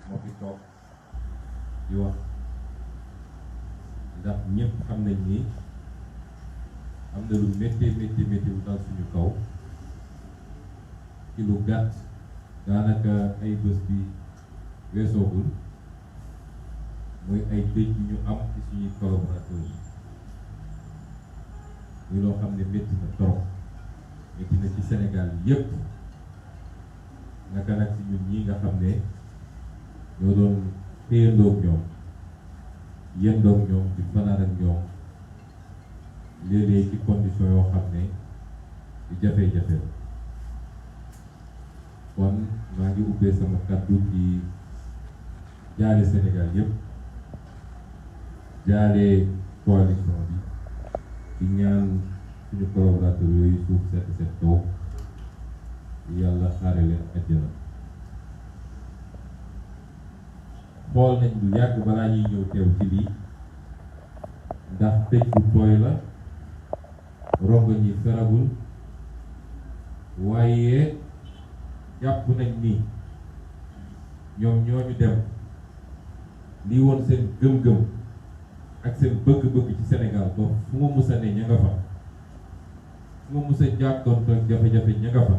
moo fi toog di wax ndax ñëpp xam nañ ni am na lu métti bu dal suñu kaw ci lu gàtt daanaka ay bés bi weesoogul muy ay dëj yu ñu am ci suñuy collaborateurs muy loo xam ne métti na trop métti na ci Sénégal yépp naka nag ci ñun ñi nga xam ne ñoo doon xëyandoog ñoom yendoog ñoom di fanaan ak ñoom léeg-léeg ci condition yoo xam ne di jafe-jafe kon maa ngi ubbee sama kàddu ci jaale Sénégal yépp jaale coalition bi di ñaan suñu collaborateur yooyu suuf set kaw yàlla xaare leen àjjana xool nañ lu yàgg balaa ñuy ñëw teew ci lii ndax tëj bu tooy la rongo ñi feragul waaye jàpp nañ ni ñoom ñooñu dem lii woon seen gëm-gëm ak seen bëgg-bëgg ci Sénégal ba fu ma musa ne ña nga fa fu ma musa jàkkoon ak jafe-jafe ña nga fa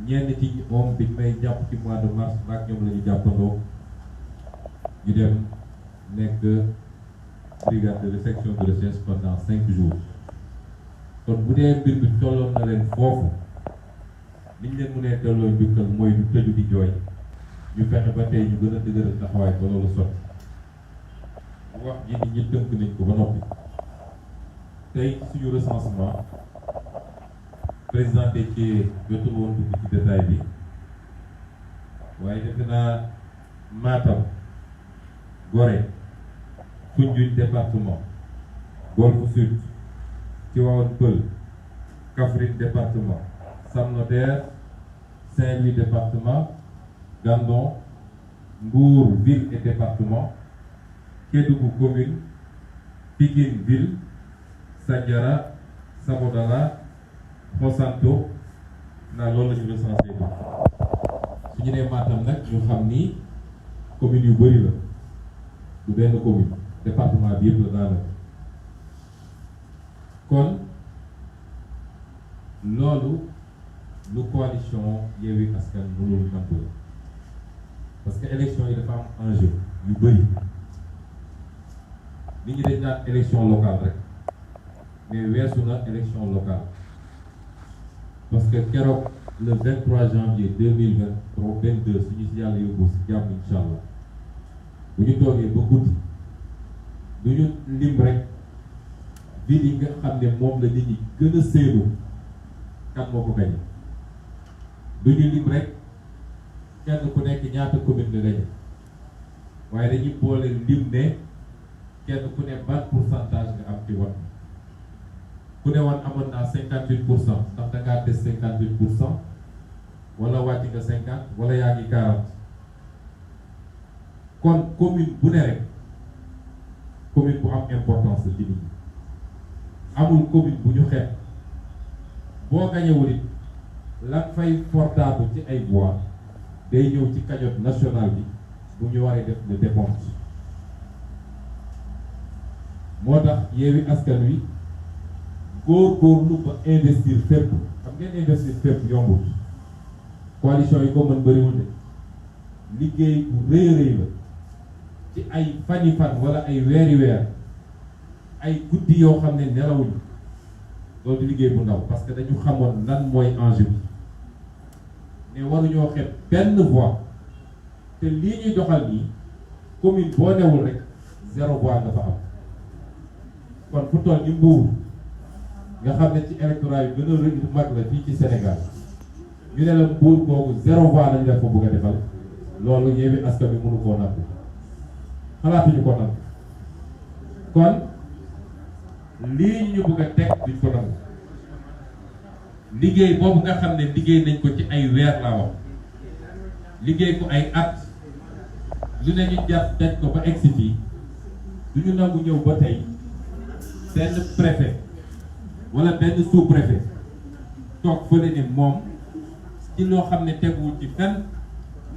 ñenn ci moom bi may jàpp ci mois de mars naag ñoom la ñu jàppandoo ñu dem nekk brigade de section de recherche pendant 5 jours kon bu dee mbir bi tolloon na leen foofu liñ leen mu nee delloo njukkal mooy du tëju di jooy ñu fexe ba tey ñu gën a dëgëral taxawaay ba loolu sotti wax ji nit ñi tënk nañ ko ba noppi tey suñu recensement président Déthié jotul woon dugg ci détail bi waaye defe naa Matam Gorée Foundiougne département Golf Sud Tivaouane Peulh Kaffrine département Sam Notaire Saint-Louis département Gandon Mbour ville et département Kédougou commune Pikine ville Sandiara Sabodala Xosanto naa loolu la ñu recensé bi su ñu nee Matam nag ñu xam ni commune yu bëri la du benn commune département bi yëpp la daanaka kon loolu lu coalition Yewwi Askan mënul nangu la parce que élection yi dafa am enjeu yu bëri nit ñi dañ naan élection locale rek mais weesu na élection locale parce que keroog le 23 janvier 2022 suñu si yàlla yóbbu si jàmm incha allah bu ñu toogee ba guddi du ñu lim rek ville yi nga xam ne moom la nit ñi gën a séenu kan moo ko gañe du ñu lim rek kenn ku nekk ñaata commune la gañe waaye dañuy boole lim ne kenn ku ne ban pourcentage nga am ci wat ku ne woon amoon naa 58% ndax da ngaa des 58% wala wàcc nga 50 wala yaa ngi 40 kon commune bu ne rek commune bu am importance la ci nit ñi amul commune bu ñu xeet boo gañewul it la fay portable ci ay voix day ñëw ci cagnotte nationale bi bu ñu waree def le décompte moo tax Yewwi Askan Wi góorgóorlu ba investir fépp xam ngeen investir fépp yombul coalition yi ko mën bëriwul de liggéey bu rëy la ci ay fani fan wala ay weeri weer ay guddi yoo xam ne nelawuñu loolu di liggéey bu ndaw parce que dañu xamoon lan mooy enjeu bi mais waruñoo xeeb benn voix te lii ñuy doxal nii commune boo newul rek 0 voix nga fa am kon fu toll ni Mbour nga xam ne ci électorat yu gën a rëy mag la fii ci Sénégal ñu ne la Mbour boobu 0 voix lañu def ko bëgg a defal loolu Yewwi Askan Wi mënu koo nangu xalaatuñu ko nangu kon lii ñu bëgg a teg duñ ko nangu liggéey boobu nga xam ne liggéey nañ ko ci ay weer laa wax liggéey ko ay at lu ne ñu jàpp daj ko ba egsi fii du ñu nangu ñëw ba tey benn préfet wala benn sous-préfet toog fële ne moom ci loo xam ne teguwul ci fenn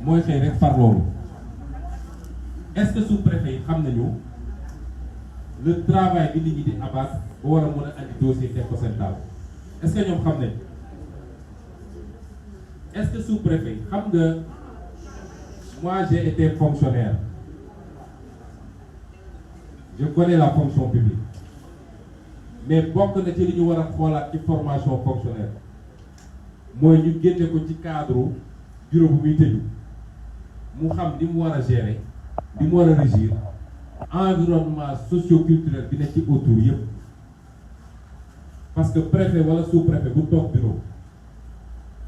mooy xëy rek far loolu est-ce que sous-préfet yi xam nañu le travail bi nit ñi di abat ba war a mën a andi dossier teg ko seen table est-ce que ñoom xam nañ est-ce que sous-préfet yi xam nga moi j'ai été fonctionnaire je connais la fonction publique mais bokk na ci li ñu war a xoolaat ci formation fonctionnaire mooy ñu génne ko ci cadre bureau bu muy tëju mu xam li mu war a gérer li mu war a régir environnement socio-culturel bi nekk ci autour yëpp parce que préfet wala sous-préfet bu toog bureau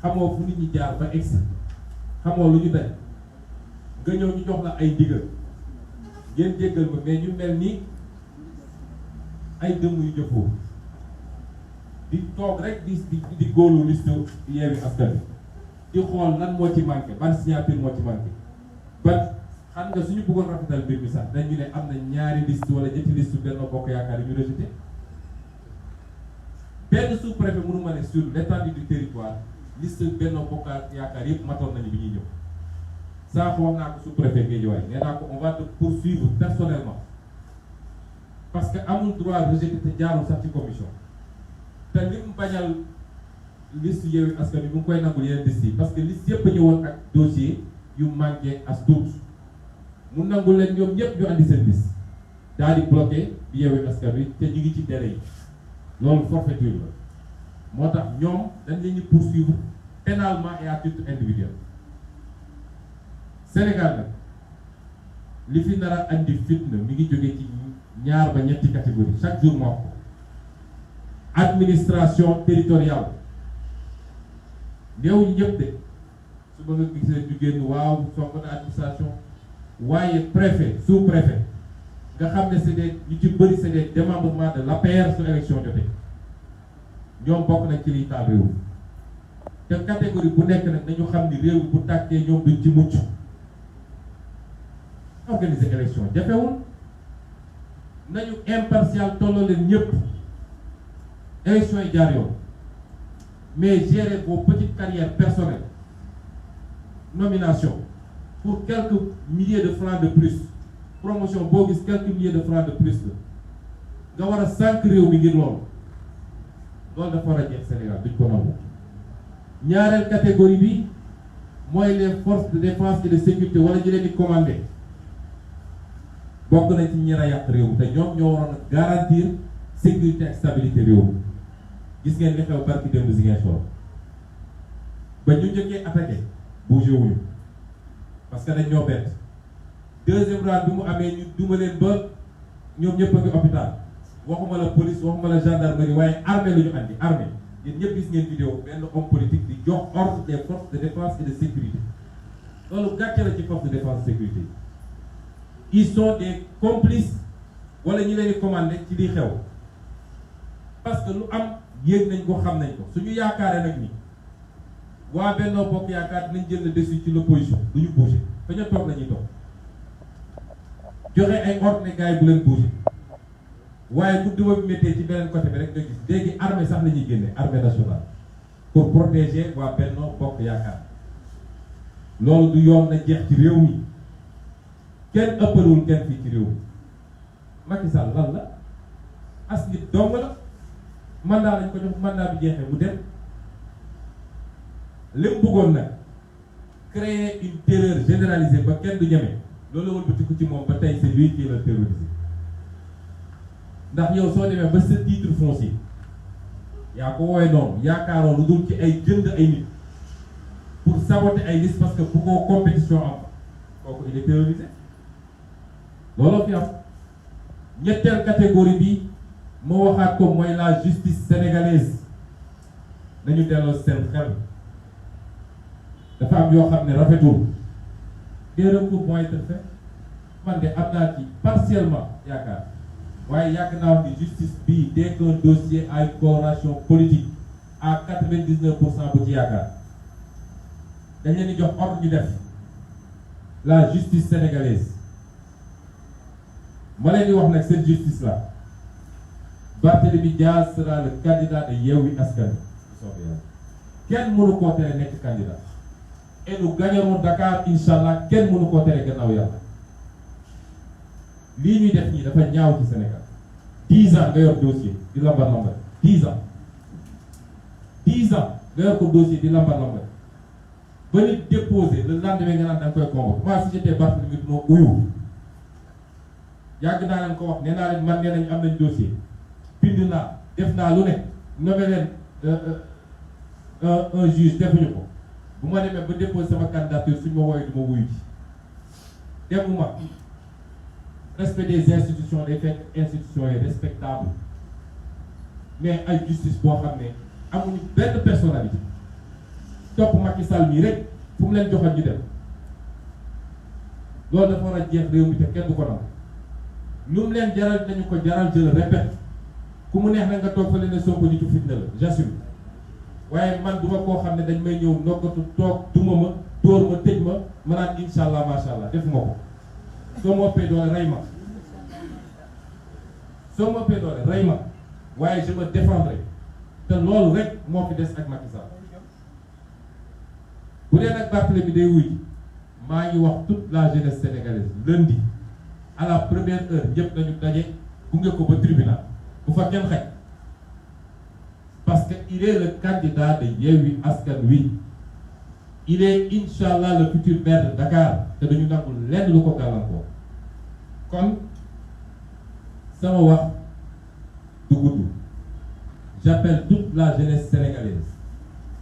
xamoo fu nit ñi jaar ba egsi xamoo lu ñu daj nga ñëw ñu jox la ay digal ngeen jéggal ma mais ñu mel ni ay dëmm yu jëfoo di toog rek di góolu liste Yewwi Askan Wi di xool lan moo ci manqué ban signature moo ci manqué ba xam nga suñu bëggoon rafetal mbir mi sax dañu ne am na ñaari liste wala ñetti liste Benno Bokk Yaakaar yi ñu rejeté benn sous-préfet mënu ma ne sur l'étendue du territoire liste Benno Bokk Yaakaar yëpp matoon nañu bi ñuy ñëw saa wax naa ko sous-préfet Guédiawaye nee naa ko on va te poursuivre personnellement parce que amul droit rejeté te jaarul sax ci commission te li mu bañal liste Yewwi Askan Wi mu ngi koy nangul yeneen liste yi parce que liste yëpp a ñëwoon ak dossier yu manqué as tuut mu nangul leen ñoom ñëpp ñu andi seen liste daal di bloqué bi Yewwi Askan Wi te ñu ngi ci délai yi loolu forfaiture la moo tax ñoom dañ leen di poursuivre pénalement et à titre individuel Sénégal nag li fi nar a andi fitna mi ngi jóge ci ñaar ba ñetti catégorie chaque jour moo ko administration territoriale néew ñu ñëpp de su ma nga gisee ñu génn waaw song na administration waaye préfet sous-préfet nga xam ne c'est des ñu ci bëri c'est des démembrements de l'APR su élection jotee ñoom bokk nañ ci liy taal réew te catégorie bu nekk nag nañu xam ni réew bu tàkkee ñoom duñ ci mucc organiser élection jafewul nañu impartial tolloo leen ñëpp élection yi jaar yoon mais gérer vos petites carrières personnelles nomination pour quelques milliers de francs de plus promotion boo gis quelques milliers de francs de plus la nga war a sànq réew mi ngir loolu dafa war a jeex Sénégal duñ ko nangu ñaareel catégorie bi mooy les forces de défense et de sécurité wala ñu leen di commander bokk nañ ci ñi a yàq réew te ñoom ñoo waroon a garantir sécurité ak stabilité réew gis ngeen li xew barki démb Ziguinchor ba ñu njëkkee attaqué bougé wuñu parce que dañ ñoo bett deuxième round bi mu amee ñu duma leen ba ñoom ñëpp a ngi hôpital waxuma la police waxuma la gendarmerie waaye armée lu ñu andi armée yéen ñëpp gis ngeen vidéo benn homme politique di jox ordre des forces de défense et de sécurité loolu gàcce la ci force de défense et de sécurité ils sont des complices wala ñi leen di commandé ci li xew parce que lu am yéeg nañ ko xam nañ ko suñu yaakaaree nag ni waa Benno Bokk Yaakaar dinañ jël le dessus ci l'opposition du ñu bouger fa ñu toog la ñuy toog joxe ay ordre ne gars yi bu leen bouger waaye bu duma bi méttee ci beneen côté bi rek nga gis léegi armée sax la ñuy génne armée nationale pour protéger waa Benno Bokk Yaakaar loolu du yoon na jeex ci réew mi kenn ëppalewul kenn fii ci réew mi Macky Sall lan la as nit dong la mandat lañ ko jox mandat bi jeexee mu dem li mu bëggoon nag créer une terreur généralisée ba kenn du ñeme loolu la wëlbatiku ci moom ba tey c'est lui qui l'a terrorisé ndax yow soo demee ba sa titre foncier yaa ko woowee noonu yaakaaroo lu dul ci ay jënd ay nit pour saboter ay liste parce que bu ko compétition am kooku il est terrorisé looloo fi am ñetteel catégorie bi moo waxaat ko mooy la justice sénégalaise nañu delloo seen xel dafa am yoo xam ne rafetul des recours vont être faits man de am naa ci partiellement yaakaar waaye yàgg naa wax ni justice bii dès qu'un dossier a une coloration politique à 99% bu ci yaakaar dañ leen di jox ordre ñu def la justice sénégalaise ma leen di wax nag cette justice là Barthélémy Diaz sera le candidat de Yewwi Askan Wi kenn mënu koo tere nekk candidat et nous gagnerons Dakar inshallah kenn mënu koo tere gannaaw yàlla lii ñuy def ñii dafa ñaaw ci Sénégal 10 ans nga yor dossier di lambar 10 ans 10 ans nga yor ko dossier di lambar ba nit déposé le lendemain nga naan da nga koy convoqué moi si j'étais Barthélémy moo uyu yàgg naa leen ko wax nee naa leen man nee nañ am nañ dossier bind naa def naa lu ne nommé leen un juge defuñu ko bu ma demee ba déposé sama candidature suñ ma woowee du ma wuyu ji demuma respect des institutions day fekk institutions yi respectable mais ay justice boo xam ne amuñu benn personnalité topp Macky Sall mii rek fu mu leen joxoon ñu dem loolu dafa war a jeex réew mi te kenn du ko nangu lu mu leen jaral nañu ko jaral je le répète ku mu neex na nga toog fa leen ne Sonko nitu fitna la j'assume waaye man duma koo xam ne dañ may ñëw nokkatu toog duma ma dóor ma tëj ma naan insha allah macha allah defuma ko soo ma ëppee doole rey ma soo ma ëppee doole rey ma waaye je me défendrai te loolu rek moo fi des ak Macky Sall bu dee nag Barthélémy day wuy maa ngi wax toute la jeunesse sénégalaise lundi à la première heure ñëpp nañu daje gunge ko ba tribunal bu fa kenn xaj parce que il est le candidat de Yewwi Askan Wi il est inchallah le futur maire de Dakar te dañu nangul lenn lu ko gàllankoor kon sama wax du gudd j'appelle toute la jeunesse sénégalaise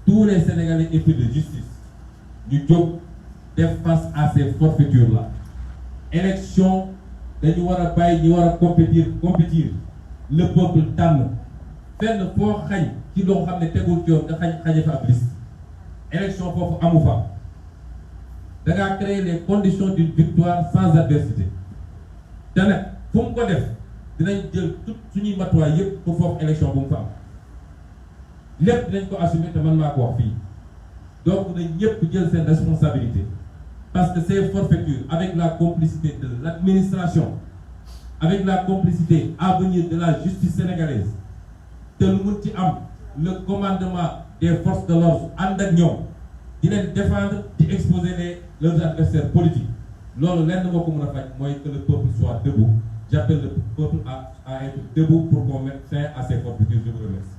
tous les Sénégalais épris de justice ñu jóg def face à ces forfaitures là élection dañu war a bàyyi ñi war a compétir le peuple tànn fenn foo xañ ci loo xam ne tegul ci yoon nga xañe fa ab liste élection foofu amu fa da ngaa créer les conditions d'une victoire sans adversité te nag fu mu ko def dinañ jël tout suñuy matuwaay yëpp pour foofu élection bu mu fa am lépp dinañ ko assumer te man maa ko wax fii donc nañ ñëpp jël seen responsabilité parce que ces forfaitures avec la complicité de l'administration avec la complicité à venir de la justice sénégalaise te lu mun ci am le commandement des forces de l'ordre ànd ak ñoom di leen défendre di exposer leurs adversaires politiques loolu lenn moo ko mën a faj mooy que le peuple soit debout j'appelle le peuple à être debout pour qu'on mette fin à ces forfaitures. Je vous remercie.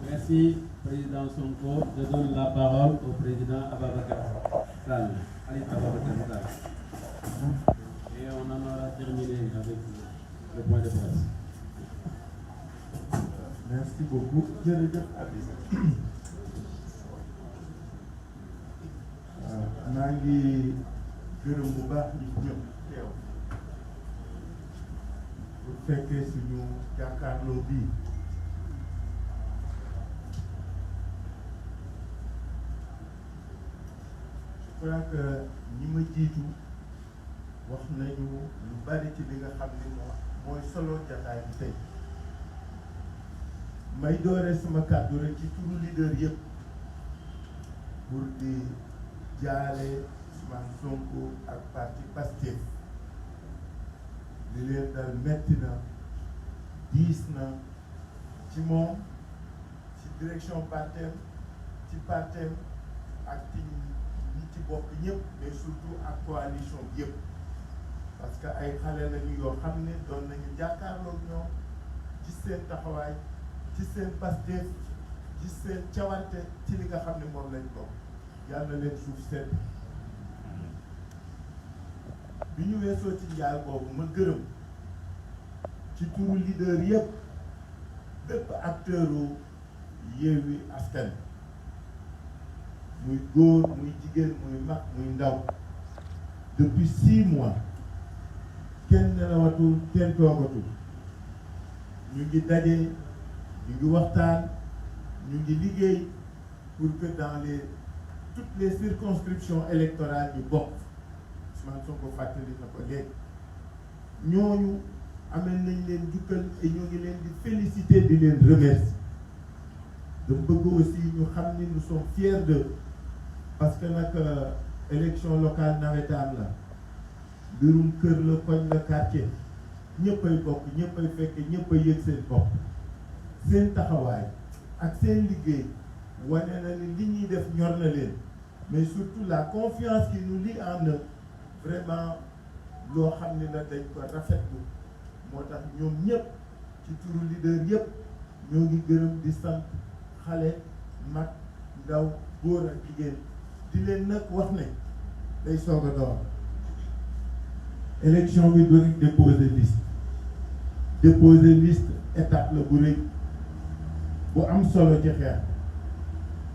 Merci, Président Sonko. Je donne la parole au Président Ababacar Sall. Allez, Ababacar Sall. Et on en aura terminé avec le point de presse. Merci beaucoup. maa ngi gërëm bu baax ñi ñëpp teew bu fekkee suñu jàkkaarloo bii je crois que ñi ma jiitu wax nañu lu bari ci li nga xam ni mooy solo jataay bi tey may doore sama kàddu rek ci turu leader yëpp pour di jaale Ousmane Sonko ak parti Pastef li leen dal metti na diis na ci moom ci direction partem ci partem ak ci ñi ci bokk ñëpp mais surtout ak coalition bi yëpp parce que ay xale lañu yoo xam ne doon nañu jàkkaarloog ñoom ci seen taxawaay ci seen Pastef ci seen cawarte ci li nga xam ne moom lañ bokk yàlla leen suuf sedd bi ñu weesoo ci njaal boobu ma gërëm ci turu leader yëpp bépp acteuru Yewwi Askan muy góor muy jigéen muy mag muy ndaw depuis 6 mois kenn nelawatul kenn toogatul ñu ngi daje ñu ngi waxtaan ñu ngi liggéey pour que dans toutes les circonscriptions électorales ñu bokk Ousmane Sonko fàttali na ko léegi ñooñu amel nañ leen jukkal et ñoo ngi leen di féliciter di leen remercier da bëgg aussi ñu xam ni nous sommes fiers d'eux parce que nag élection locale nawetaan la mbirum kër la koñ la quartier ñëppay bokk ñëppay fekke ñëppay yëg seen bopp seen taxawaay ak seen liggéey wane na ni li ñuy def ñor na leen mais surtout la confiance qui nous lie en eux vraiment loo xam ne la dañ ko rafetlu moo tax ñoom ñëpp ci turu leader yëpp ñoo ngi gërëm di sant xale mag ndaw góor ak jigéen di leen nag wax ne day soog a door élection bi du rek déposer liste étape la bu rëy bu am solo ci xeex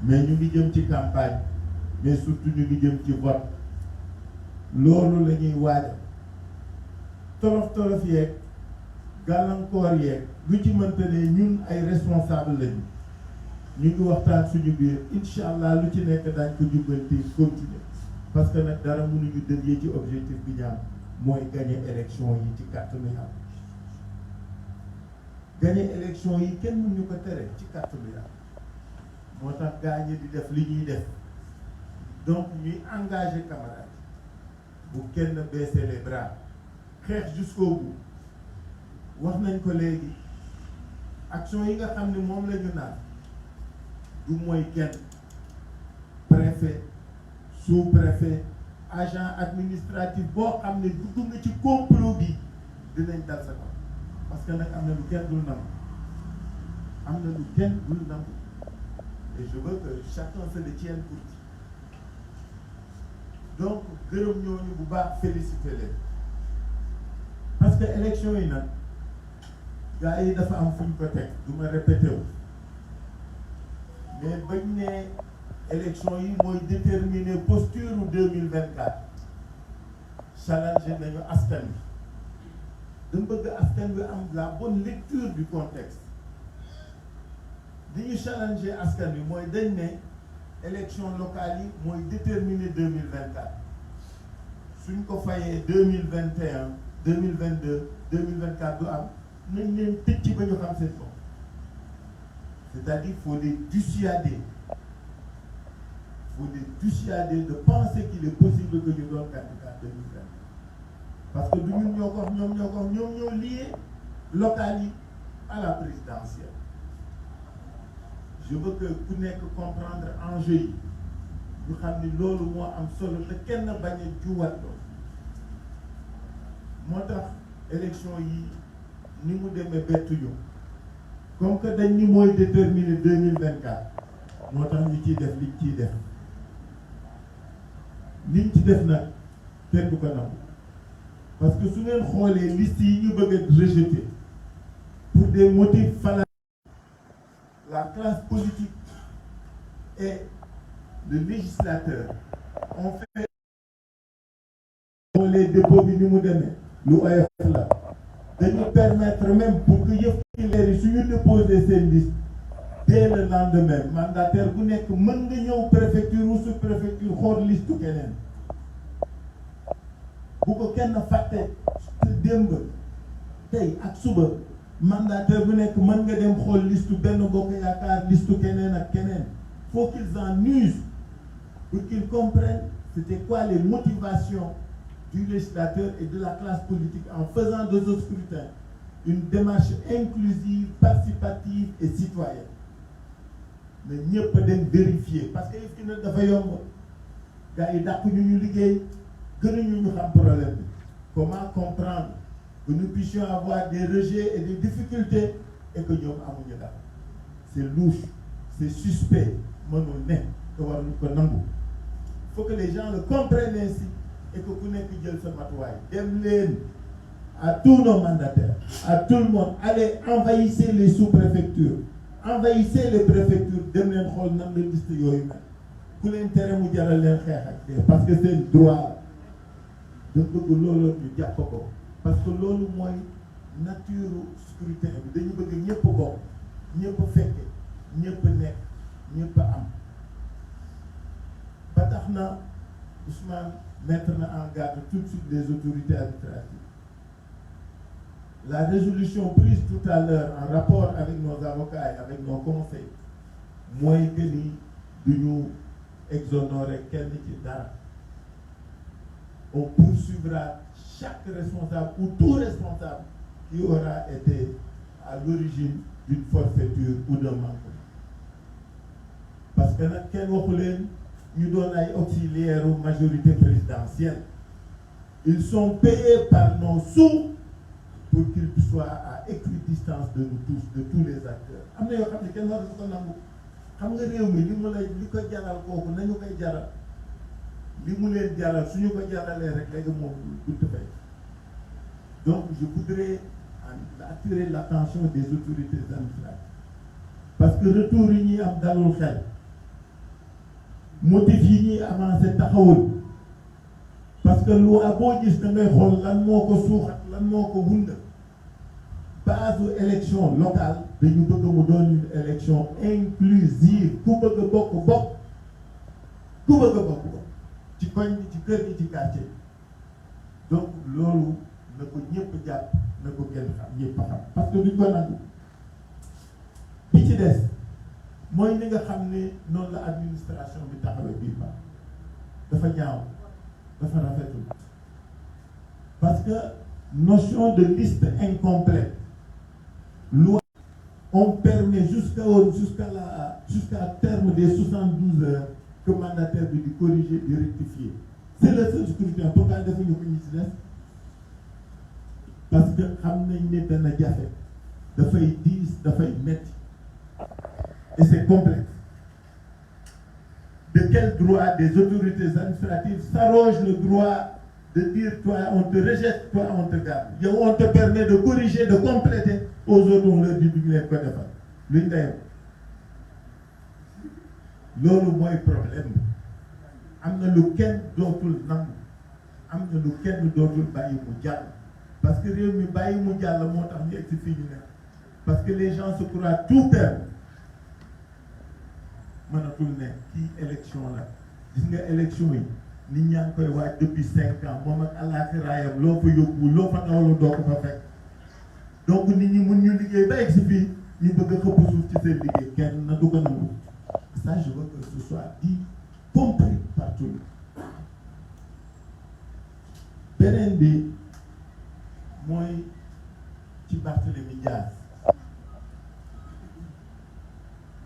mais ñu ngi jëm ci campagne mais surtout ñu ngi jëm ci vote loolu la ñuy waajal tolof yeeg gàllankoor yeeg lu ci mënta ne ñun ay responsable lañu ñu ngi waxtaan suñu biir incha allah lu ci nekk daañ ko jubbanti continuer parce que nag dara mënuñu dévier ci objectif bi ñaam mooy gagner élection yi ci kàttanu Yàlla gagner élection yi kenn mënuñu ko tere ci kàttanu Yàlla moo tax gaañe di def li ñuy def donc ñuy engagé camarades bu kenn baisser les bras xeex jusqu'au bout wax nañ ko léegi action yi nga xam ne moom la ñu naan du mooy kenn préfet sous-préfet agent administratif boo xam ne dugg nga ci complot bi dinañ dal sa kaw parce que nag am na lu kenn dul nangu am na lu kenn dul nangu et je veux que chacun se le tienne pour dit donc gërëm ñooñu bu baax félicité leen parce que élection yi nag gars yi dafa am fu ñu ko teg du ma répété wu mais bañ ne élection yi mooy déterminer posture 2024 challenge nañu askan wi dama bëgg askan wi am la bonne lecture du contexte li ñu challenger askan wi mooy dañ ne élection locale yi mooy déterminer 2024 suñ ko fayee 2021 2022 2024 du am nañ leen tëj ci ba ñu xam seen bopp c'est-à-dire faut les dissuader de penser qu'il est possible que ñu doon candidat 2020 parce que du ñun ñoo ko wax ñoom ñoo lié local yi à la présidentielle je veux que ku nekk comprendre enjeu yi ñu xam ni loolu moo am solo te kenn bañ a juwat loolu moo tax élection yi ni mu demee bettuñu comme que dañ ni mooy déterminer 2024 moo tax ñu ciy def liñ ciy def nag kenn du ko nangu parce que su ngeen xoolee liste yi ñu bëgg a rejeter pour des motifs fallacieux la classe politique et le législateur ont fait les dépôts bi ni mu demee lu oyof la dañu permettre même pour que yëf yi leer yi suñu déposer seen liste dès le lendemain mandataire bu nekk mën nga ñëw préfecture ou sous-préfecture xool liste keneen bu ko kenn fàtte démb tey ak suba mandataire bu nekk mën nga dem xool liste benn bokk yaakaar liste keneen ak keneen faut qu'ils en usent pour qu'ils comprennent c'était quoi les motivations du législateur et de la classe politique en faisant de ce scrutin une démarche inclusive, participative et citoyenne. Mais ñëpp dem vérifier parce que yëf ki nag dafa yomb gars yi dàq ñu liggéey gënuñu ñu xam problème bi comment comprendre que nous puissions avoir des rejets et des difficultés et que ñoom amuñu dara c'est louche c'est suspect mënul ne te waruñu ko nangu il faut que les gens le comprennent ainsi et que ku nekk jël sa matuwaay dem leen à tous nos mandataires à tout le monde allez envahissez les sous-préfectures envahissez les préfectures dem leen xool nan la liste yooyu mel ku leen tere mu jaral leen xeex ak dee parce que c'est droit da bëgg loolu ñu jàpp ko parce que loolu mooy nature scrutin bi dañu bëgg ñëpp bokk ñëpp fekke ñëpp nekk ñëpp am ba tax na Ousmane mettre en garde tout de suite les autorités administratives. La résolution prise tout à l'heure en rapport avec nos avocats et avec nos conseils mooy que ni du ñu exonérer kenn ci dara. On poursuivra chaque responsable ou tout responsable qui aura été à l'origine d'une forfaiture ou d'un manquement. Parce que nag kenn waxu leen ñu doon ay auxiliaires majorité présidentielle Ils sont payés par nos sous pour qu'ils soient à équidistance de nous tous, de tous les acteurs. am na yoo xam ne kenn waru ko nangu xam nga réew mi li ko jaral kooku nañu koy jaral li mu leen jaral suñu ko jaralee rek léegi moom du fay. Donc je voudrais attirer l'attention des autorités administratives parce que retour yi ñuy am dalul xel motif yi ñuy avancé taxawul parce que loi boo gis da ngay xool lan moo ko suuxat lan moo ko wund. Base élection locale dañu bëgg mu doon une élection inclusive ku bëgg a bokk ci koñ bi ci kër gi ci quartier donc loolu na ko ñëpp jàpp na ko kenn xam ñëpp xam parce que duñ ko nangu bi ci des mooy li nga xam ne noonu la administration bi taxawee bii ba dafa ñaaw dafa rafetul parce que notion de liste incomplète loi on permet jusqu'à terme des 72 heures que mandataire bi di corriger di rectifier c'est le seul scrutin pourquoi defuñu ko ñu ci des parce que xam nañ ne dana jafe dafay diis dafay metti et c'est complexe. De quel droit des autorités administratives s'arrogent le droit de dire toi on te rejette, toi on te garde. Yow on te permet de corriger, de compléter, aux autres on leur dit duñu leen ko defal luñ dayoo loolu mooy problème bi am na lu kenn dootul nangu am na lu kenn dootul bàyyi mu jàll parce que réew mi bàyyi mu jàll moo tax ñu egg si fii ñu nekk parce que les gens se croient tout perdre mënatul ne kii élection la gis nga élection yi nit ñaa ngi koy waaj depuis 5 ans moom ak alaakiraayam loo fa yóbbu loo fa nawlu doo ko fa fekk donc nit ñi mun ñu liggéey ba egg si fii ñu bëgg a xëpp suuf ci seen liggéey kenn na du ko nangu ça je veux que ce soit dit compris par tout le monde. Beneen bi mooy ci Barthélémy Dias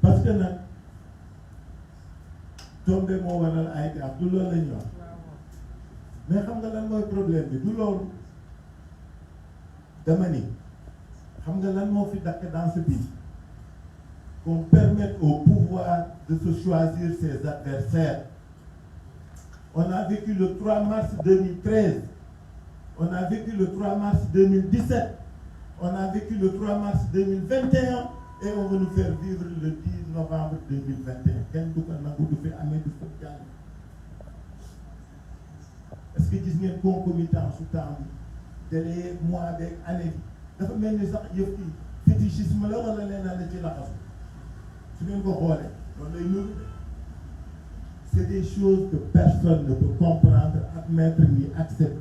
parce que nag tombé moo waral ay gaaf du loolu la ñuy wax mais xam nga lan mooy problème bi du loolu dama ni xam nga lan moo fi dakk dans ce pays qu'on permette au pouvoir de se choisir ses adversaires. On a vécu le 3 mars 2013, on a vécu le 3 mars 2017, on a vécu le 3 mars 2021 et on veut nous faire vivre le 10 novembre 2021. Kenn du ko nangu du fi amee du ko jàll. Est-ce que gis ngeen concomitant su temps bi délai mois beeg année bi dafa mel ni sax yëf yi fétichisme la wala leneen la ci laxasu su ngeen ko xoolee loolu lay nuru c'est des choses que personne ne peut comprendre, admettre ni accepter.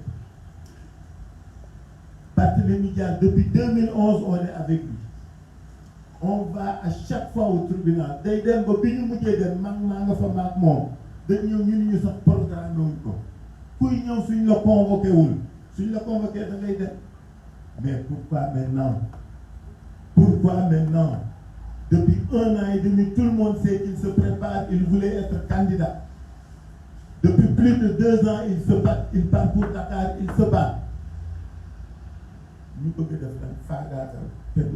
Barthélémy Dias, depuis 2011 on est avec lui. On va à chaque fois au tribunal day dem ba bi ñu mujjee dem maa nga fa maag moom dañ ñëw ñu sax programme wuñ ko kuy ñëw suñ la convoqué wul suñ la convoqué da ngay dem mais pourquoi maintenant depuis 1 an et demi tout le monde sait qu'il se prépare, il voulait être candidat depuis plus de 2 ans il se bat, il part pour Dakar, il se bat ñu bëgg def nag faagaagal kenn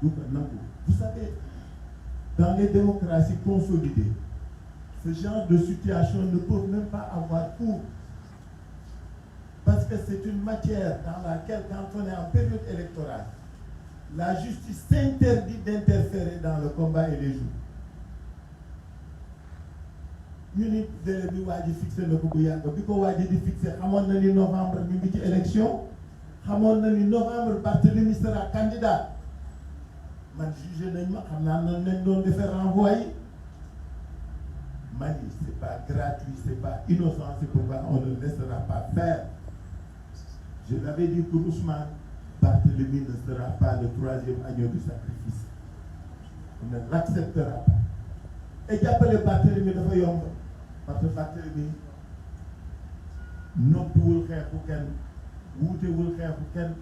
du ko nangu. Vous savez, dans les démocraties consolidées, ce genre de situation ne peut même pas avoir cours. Parce que c'est une matière dans laquelle, quand on est en période électorale, la justice s'interdit d'interférer dans le combat et les jours. ñu ni délai bi waa ji fixé na ko bu yàgg bi ko waa ji di fixé xamoon na ni novembre ñu ngi ci élection xamoon na ni novembre Barthélémy sera candidat man jugé nañ ma xam naa nan nañ doon defee renvoyé man c'est pas gratuit, c'est pas innocent, c'est pourquoi on ne laissera pas faire. Je l'avais dit pour Ousmane, Barthélémy ne sera pas le 3e agneau du sacrifice. On ne l'acceptera pas. Et jàppale Barthélémy dafa yomb parce que Barthélémy noppiwul xeexu kenn wuutewul xeexu kenn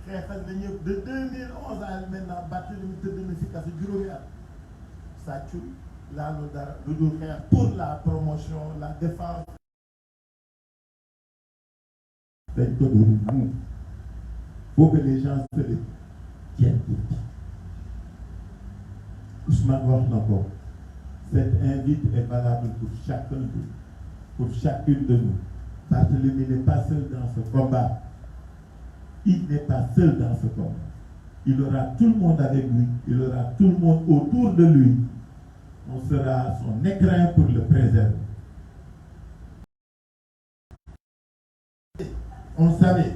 xeexal na ñëpp de 2011 à maintenant Barthélémy tëdd na fi kaso juróomi at sàccul laalu dara lu dul xeex pour la promotion, la défense dañ ko doon muur. Faut que les gens se le tiennent tout. Ousmane wax na ko. Cette invite est valable pour chacune de nous. Barthélémy n'est pas seul dans ce combat. Il n'est pas seul dans ce combat. Il aura tout le monde avec lui. Il aura tout le monde autour de lui. On sera son écrin pour le préserver. On savait,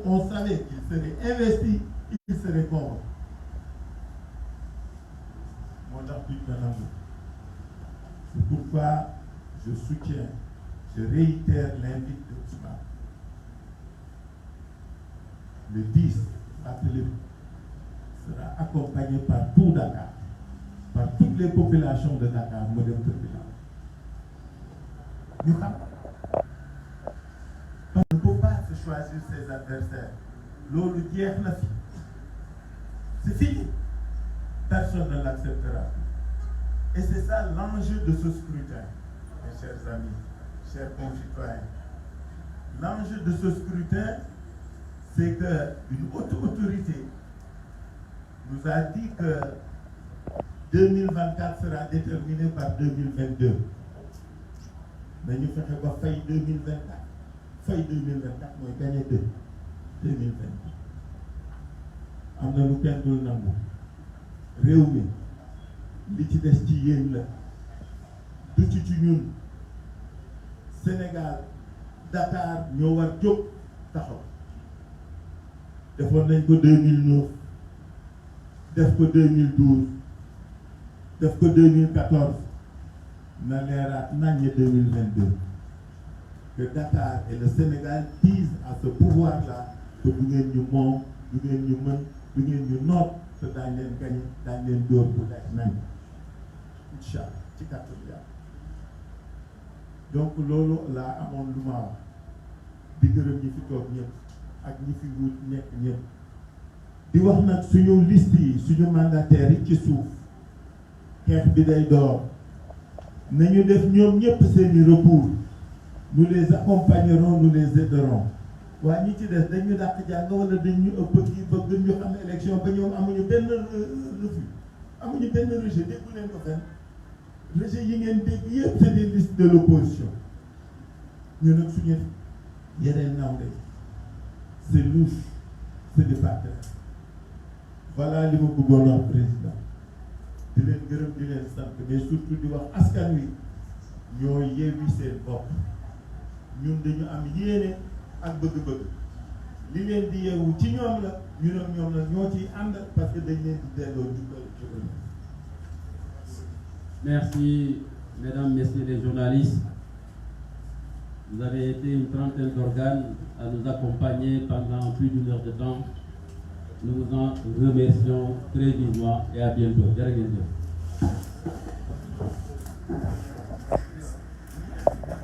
on savait qu'il serait investi, qu'il serait convoqué. C'est pourquoi je soutiens, je réitère l'invite de Ousmane. Le 10, Barthélémy sera accompagné par tout Dakar, par toutes les populations de Dakar, modèle tribunal. On ne peut pas se choisir ses adversaires. L'eau hier n'a fini. C'est fini. Personne ne l'acceptera. Et c'est ça l'enjeu de ce scrutin, mes chers amis, chers concitoyens. L'enjeu de ce scrutin, c'est qu'une haute autorité nous a dit que 2024 sera déterminé par 2022. Mais nous faisons quoi faille 2024. Faille 2024, nous avons gagné 2022. Nous avons gagné 2 réew li ci des ci yéen la du ci ñun Sénégal Dakar ñoo war jóg taxaw defoon nañ ko 2009 def ko 2012 def ko 2014 na leeraat naññe 2022 que Dakar et le Sénégal disent à ce pouvoir-là que du ngeen ñu moom du ngeen ñu mën du ngeen ñu noot te daañ leen gañe daañ leen dóor bu leer nañ incha allah ci kàttan yàlla donc loolu laa amoon lu ma wax di gërëm ñi fi toog ñëpp ak ñi fi wut nekk ñëpp di wax nag suñu liste yi suñu mandataires yi ci suuf xeex bi day door nañu def ñoom ñëpp seeni recours nous les accompagnerons nous les aiderons waa ñi ci des dañu dàq jàng wala dañu ëpp kii bëgg ñu xam élection ba ñoom amuñu benn refus amuñu benn rejet déggu leen ko fenn rejet yi ngeen dégg yëpp c'est des listes de l'opposition ñu nag suñu yeneen nawle c'est louche c'est des partenaires voilà li ma bëggoon wax président di leen gërëm di leen sant mais surtout di wax askan wi ñoo yeewi seen bopp ñun dañu am yéene ak bëgg-bëgg li leen di yeewu ci ñoom la ñu ne ñoom la ñoo ciy ànd parce que dañ leen di delloo jukkal ci ëllëg. Merci, mesdames, messieurs les journalistes. Vous avez été une trentaine d'organes à nous accompagner pendant plus d'1 heure de temps. Nous vous en remercions très vivement et à bientôt. Jërë ngeen jëf.